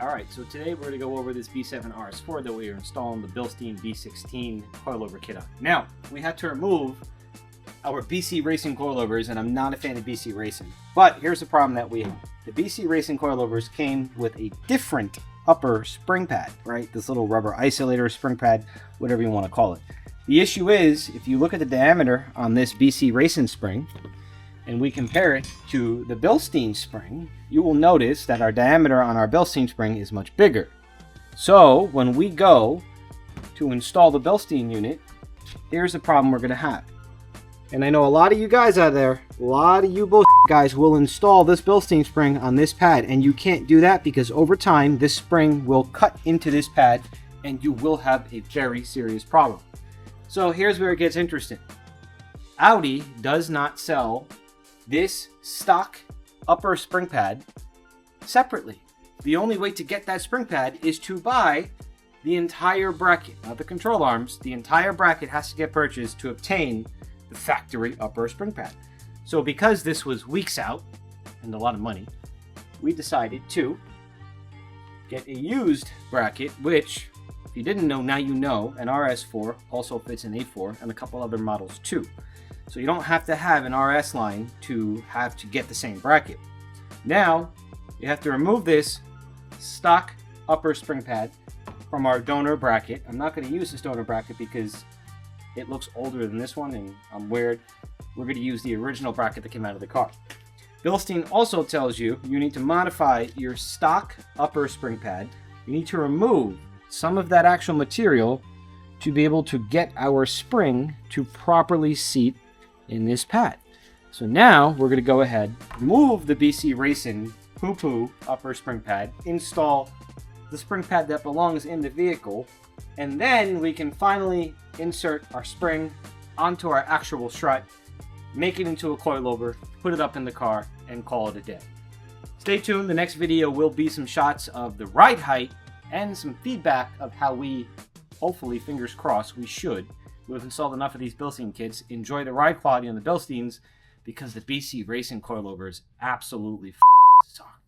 Alright, so today we're going to go over this B7 RS4 that we are installing the Bilstein B16 coilover kit on. Now, we had to remove our BC Racing coilovers, and I'm not a fan of BC Racing. But here's the problem that we have. The BC Racing coilovers came with a different upper spring pad, right? This little rubber isolator, spring pad, whatever you want to call it. The issue is, if you look at the diameter on this BC Racing spring, and we compare it to the Bilstein spring, you will notice that our diameter on our Bilstein spring is much bigger. So when we go to install the Bilstein unit, here's the problem we're going to have. And I know a lot of you guys out there, a lot of you guys will install this Bilstein spring on this pad, and you can't do that because over time this spring will cut into this pad and you will have a very serious problem. So here's where it gets interesting. Audi does not sell this stock upper spring pad separately. The only way to get that spring pad is to buy the entire bracket, not the control arms. The entire bracket has to get purchased to obtain the factory upper spring pad. So because this was weeks out and a lot of money, we decided to get a used bracket, which, if you didn't know, now you know, an RS4 also fits an A4 and a couple other models too. So you don't have to have an RS line to get the same bracket. Now, you have to remove this stock upper spring pad from our donor bracket. I'm not going to use this donor bracket because it looks older than this one and I'm weird. We're going to use the original bracket that came out of the car. Bilstein also tells you need to modify your stock upper spring pad. You need to remove some of that actual material to be able to get our spring to properly seat in this pad. So now we're going to go ahead, remove the BC Racing poo-poo upper spring pad, install the spring pad that belongs in the vehicle, and then we can finally insert our spring onto our actual strut, make it into a coilover, put it up in the car, and call it a day. Stay tuned. The next video will be some shots of the ride height and some feedback of how we, hopefully, fingers crossed, we should. We've installed enough of these Bilstein kits. Enjoy the ride quality on the Bilsteins because the BC Racing coilovers absolutely suck.